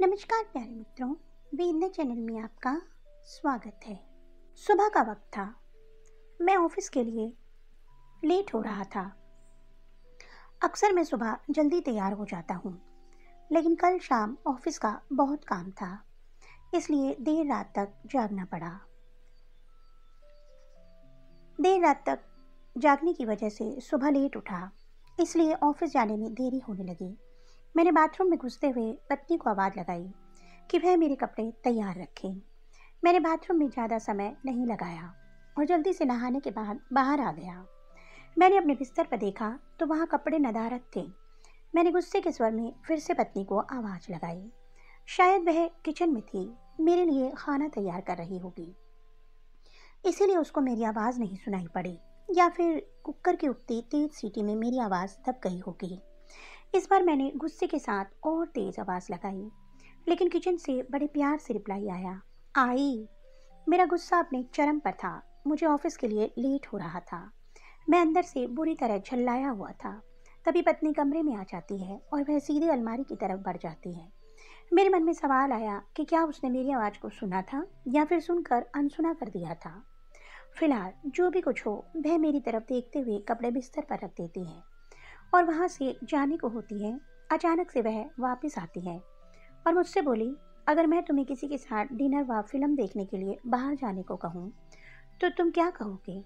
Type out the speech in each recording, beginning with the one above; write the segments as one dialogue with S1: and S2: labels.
S1: नमस्कार प्यारे मित्रों, वेदना चैनल में आपका स्वागत है। सुबह का वक्त था। मैं ऑफिस के लिए लेट हो रहा था। अक्सर मैं सुबह जल्दी तैयार हो जाता हूँ, लेकिन कल शाम ऑफिस का बहुत काम था, इसलिए देर रात तक जागना पड़ा। देर रात तक जागने की वजह से सुबह लेट उठा, इसलिए ऑफिस जाने में देरी होने लगी। मैंने बाथरूम में घुसते हुए पत्नी को आवाज़ लगाई कि वह मेरे कपड़े तैयार रखें। मैंने बाथरूम में ज़्यादा समय नहीं लगाया और जल्दी से नहाने के बाद बाहर आ गया। मैंने अपने बिस्तर पर देखा तो वहाँ कपड़े नदारद थे। मैंने गुस्से के स्वर में फिर से पत्नी को आवाज़ लगाई। शायद वह किचन में थी, मेरे लिए खाना तैयार कर रही होगी, इसीलिए उसको मेरी आवाज़ नहीं सुनाई पड़ी, या फिर कुकर की उठती तेज सीटी में मेरी आवाज़ दब गई होगी। इस बार मैंने गुस्से के साथ और तेज आवाज़ लगाई, लेकिन किचन से बड़े प्यार से रिप्लाई आया, आई। मेरा गुस्सा अपने चरम पर था। मुझे ऑफिस के लिए लेट हो रहा था। मैं अंदर से बुरी तरह झल्लाया हुआ था। तभी पत्नी कमरे में आ जाती है और वह सीधे अलमारी की तरफ बढ़ जाती है। मेरे मन में सवाल आया कि क्या उसने मेरी आवाज़ को सुना था या फिर सुनकर अनसुना कर दिया था। फिलहाल जो भी कुछ हो, वह मेरी तरफ देखते हुए कपड़े बिस्तर पर रख देती है और वहाँ से जाने को होती है। अचानक से वह वापस आती है और मुझसे बोली, अगर मैं तुम्हें किसी के साथ डिनर व फिल्म देखने के लिए बाहर जाने को कहूँ तो तुम क्या कहोगे?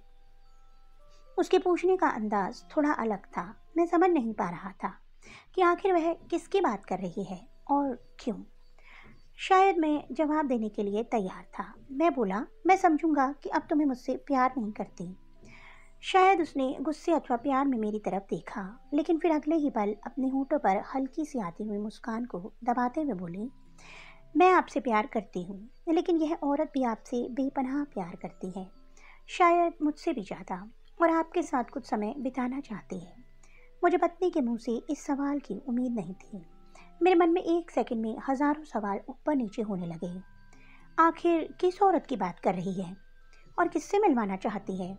S1: उसके पूछने का अंदाज थोड़ा अलग था। मैं समझ नहीं पा रहा था कि आखिर वह किसकी बात कर रही है और क्यों। शायद मैं जवाब देने के लिए तैयार था। मैं बोला, मैं समझूंगा कि अब तुम्हें मुझसे प्यार नहीं करती। शायद उसने गुस्से अथवा प्यार में मेरी तरफ देखा, लेकिन फिर अगले ही पल अपने होठों पर हल्की सी आती हुई मुस्कान को दबाते हुए बोली, मैं आपसे प्यार करती हूँ, लेकिन यह औरत भी आपसे बेपनाह प्यार करती है, शायद मुझसे भी ज़्यादा, और आपके साथ कुछ समय बिताना चाहती है। मुझे पत्नी के मुंह से इस सवाल की उम्मीद नहीं थी। मेरे मन में एक सेकंड में हजारों सवाल ऊपर नीचे होने लगे। आखिर किस औरत की बात कर रही है और किससे मिलवाना चाहती है?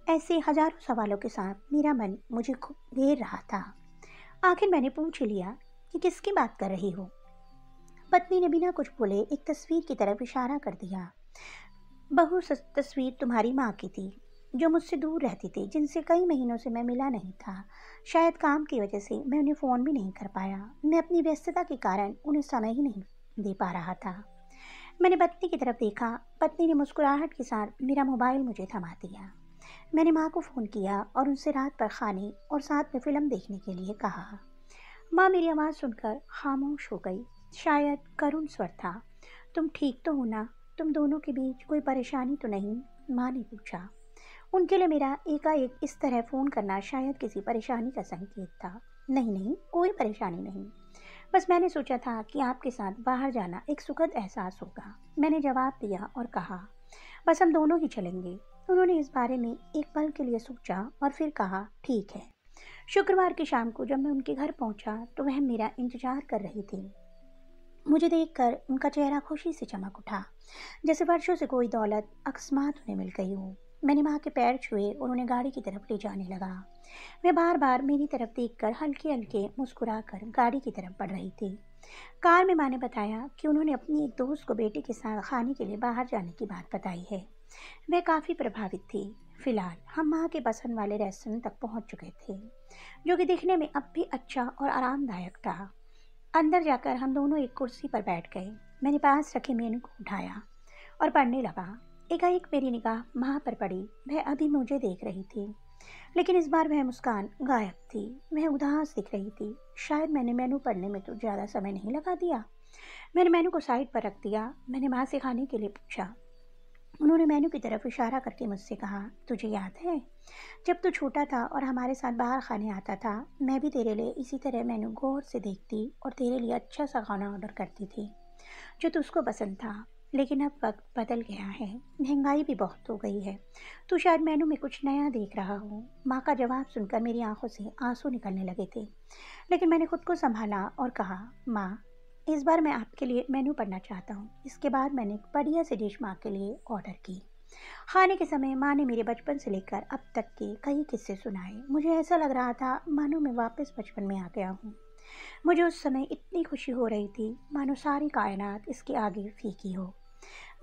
S1: ऐसे हजारों सवालों के साथ मेरा मन मुझे खूब घेर रहा था। आखिर मैंने पूछ ही लिया कि किसकी बात कर रही हो। पत्नी ने बिना कुछ बोले एक तस्वीर की तरफ इशारा कर दिया। तस्वीर तुम्हारी माँ की थी, जो मुझसे दूर रहती थी, जिनसे कई महीनों से मैं मिला नहीं था। शायद काम की वजह से मैं उन्हें फ़ोन भी नहीं कर पाया। मैं अपनी व्यस्तता के कारण उन्हें समय ही नहीं दे पा रहा था। मैंने पत्नी की तरफ देखा। पत्नी ने मुस्कुराहट के साथ मेरा मोबाइल मुझे थमा दिया। मैंने माँ को फ़ोन किया और उनसे रात पर खाने और साथ में फ़िल्म देखने के लिए कहा। माँ मेरी आवाज़ सुनकर खामोश हो गई। शायद करुण स्वर था। तुम ठीक तो हो ना? तुम दोनों के बीच कोई परेशानी तो नहीं? माँ ने पूछा। उनके लिए मेरा एकाएक इस तरह फ़ोन करना शायद किसी परेशानी का संकेत था। नहीं नहीं, कोई परेशानी नहीं। बस मैंने सोचा था कि आपके साथ बाहर जाना एक सुखद एहसास होगा। मैंने जवाब दिया और कहा, बस हम दोनों ही चलेंगे। उन्होंने इस बारे में एक पल के लिए सोचा और फिर कहा, ठीक है। शुक्रवार की शाम को जब मैं उनके घर पहुंचा तो वह मेरा इंतजार कर रही थी। मुझे देखकर उनका चेहरा खुशी से चमक उठा, जैसे वर्षों से कोई दौलत अकस्मात उन्हें मिल गई हो। मैंने माँ के पैर छुए और उन्हें गाड़ी की तरफ ले जाने लगा। वह बार बार मेरी तरफ देखकर हल्के हल्के मुस्कुराकर गाड़ी की तरफ बढ़ रही थी। कार में माँ ने बताया कि उन्होंने अपनी एक दोस्त को बेटे के साथ खाने के लिए बाहर जाने की बात बताई है। वह काफ़ी प्रभावित थी। फिलहाल हम माँ के पसंद वाले रेस्टोरेंट तक पहुँच चुके थे, जो कि दिखने में अब भी अच्छा और आरामदायक था। अंदर जाकर हम दोनों एक कुर्सी पर बैठ गए। मैंने पास रखे मेनू को उठाया और पढ़ने लगा। एकाएक मेरी निगाह माँ पर पड़ी। वह अभी मुझे देख रही थी, लेकिन इस बार वह मुस्कान गायब थी। वह उदास दिख रही थी। शायद मैंने मेनू पढ़ने में तो ज़्यादा समय नहीं लगा दिया। मैंने मेनू को साइड पर रख दिया। मैंने माँ से खाने के लिए पूछा। उन्होंने मेनू की तरफ इशारा करके मुझसे कहा, तुझे याद है जब तू छोटा था और हमारे साथ बाहर खाने आता था, मैं भी तेरे लिए इसी तरह मेनू गौर से देखती और तेरे लिए अच्छा सा खाना ऑर्डर करती थी जो तुझको पसंद था। लेकिन अब वक्त बदल गया है, महंगाई भी बहुत हो गई है। तू शायद मेनू में कुछ नया देख रहा हो। माँ का जवाब सुनकर मेरी आंखों से आंसू निकलने लगे थे, लेकिन मैंने खुद को संभाला और कहा, माँ, इस बार मैं आपके लिए मेनू पढ़ना चाहता हूँ। इसके बाद मैंने एक बढ़िया सी डिश माँ के लिए ऑर्डर की। खाने के समय माँ ने मेरे बचपन से लेकर अब तक के कई किस्से सुनाए। मुझे ऐसा लग रहा था मानो मैं वापस बचपन में आ गया हूँ। मुझे उस समय इतनी खुशी हो रही थी मानो सारी कायनात इसके आगे फीकी हो।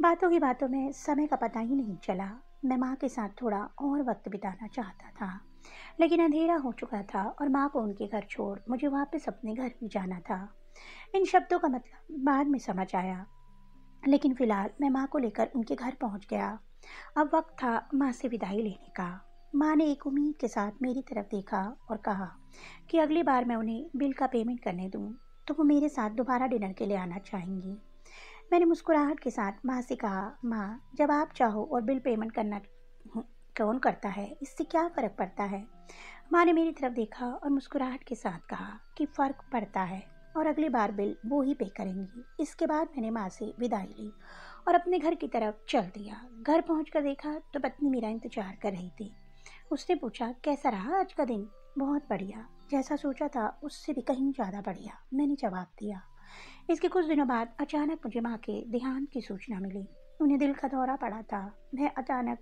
S1: बातों की बातों में समय का पता ही नहीं चला। मैं माँ के साथ थोड़ा और वक्त बिताना चाहता था, लेकिन अंधेरा हो चुका था और माँ को उनके घर छोड़ मुझे वापस अपने घर भी जाना था। इन शब्दों का मतलब बाद में समझ आया, लेकिन फिलहाल मैं माँ को लेकर उनके घर पहुँच गया। अब वक्त था माँ से विदाई लेने का। माँ ने एक उम्मीद के साथ मेरी तरफ देखा और कहा कि अगली बार मैं उन्हें बिल का पेमेंट करने दूँ तो वो मेरे साथ दोबारा डिनर के लिए आना चाहेंगी। मैंने मुस्कुराहट के साथ माँ से कहा, माँ जब आप चाहो और बिल पेमेंट करना कौन करता है, इससे क्या फ़र्क पड़ता है। माँ ने मेरी तरफ देखा और मुस्कुराहट के साथ कहा कि फ़र्क पड़ता है और अगली बार बिल वो ही पे करेंगी। इसके बाद मैंने माँ से विदाई ली और अपने घर की तरफ चल दिया। घर पहुंचकर देखा तो पत्नी मेरा इंतजार कर रही थी। उसने पूछा, कैसा रहा आज का दिन। बहुत बढ़िया, जैसा सोचा था उससे भी कहीं ज़्यादा बढ़िया, मैंने जवाब दिया। इसके कुछ दिनों बाद अचानक मुझे माँ के देहांत की सूचना मिली। उन्हें दिल का दौरा पड़ा था। वह अचानक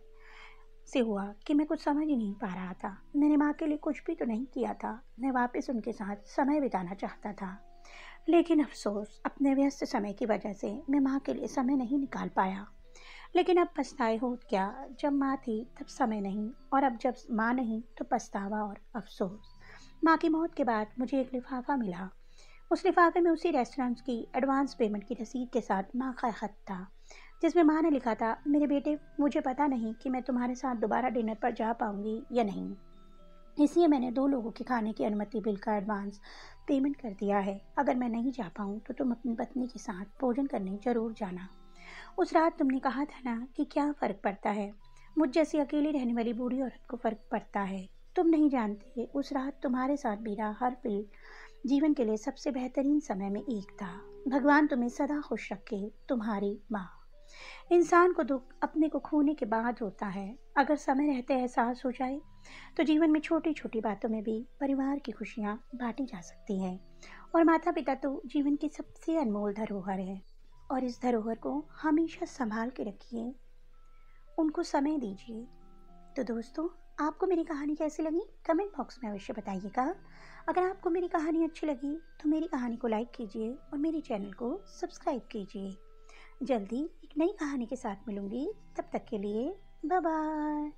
S1: से हुआ कि मैं कुछ समझ ही नहीं पा रहा था। मैंने माँ के लिए कुछ भी तो नहीं किया था। मैं वापस उनके साथ समय बिताना चाहता था, लेकिन अफसोस अपने व्यस्त समय की वजह से मैं माँ के लिए समय नहीं निकाल पाया। लेकिन अब पछताए हो क्या, जब माँ थी तब समय नहीं, और अब जब माँ नहीं तो पछतावा और अफसोस। माँ की मौत के बाद मुझे एक लिफाफा मिला। उस लिफाफे में उसी रेस्टोरेंट की एडवांस पेमेंट की रसीद के साथ माँ का खत था, जिसमें माँ ने लिखा था, मेरे बेटे, मुझे पता नहीं कि मैं तुम्हारे साथ दोबारा डिनर पर जा पाऊंगी या नहीं, इसलिए मैंने 2 लोगों के खाने की अनुमति बिल का एडवांस पेमेंट कर दिया है। अगर मैं नहीं जा पाऊँ तो तुम अपनी पत्नी के साथ भोजन करने जरूर जाना। उस रात तुमने कहा था ना कि क्या फ़र्क पड़ता है, मुझ जैसी अकेली रहने वाली बूढ़ी औरत को फ़र्क पड़ता है। तुम नहीं जानते, उस रात तुम्हारे साथ मेरा हर पल जीवन के लिए सबसे बेहतरीन समय में एक था। भगवान तुम्हें सदा खुश रखे, तुम्हारी माँ। इंसान को दुख अपने को खोने के बाद होता है। अगर समय रहते एहसास हो जाए तो जीवन में छोटी छोटी बातों में भी परिवार की खुशियाँ बांटी जा सकती हैं। और माता पिता तो जीवन की सबसे अनमोल धरोहर है, और इस धरोहर को हमेशा संभाल के रखिए, उनको समय दीजिए। तो दोस्तों, आपको मेरी कहानी कैसी लगी कमेंट बॉक्स में अवश्य बताइएगा। अगर आपको मेरी कहानी अच्छी लगी तो मेरी कहानी को लाइक कीजिए और मेरे चैनल को सब्सक्राइब कीजिए। जल्दी एक नई कहानी के साथ मिलूंगी, तब तक के लिए बाय बाय।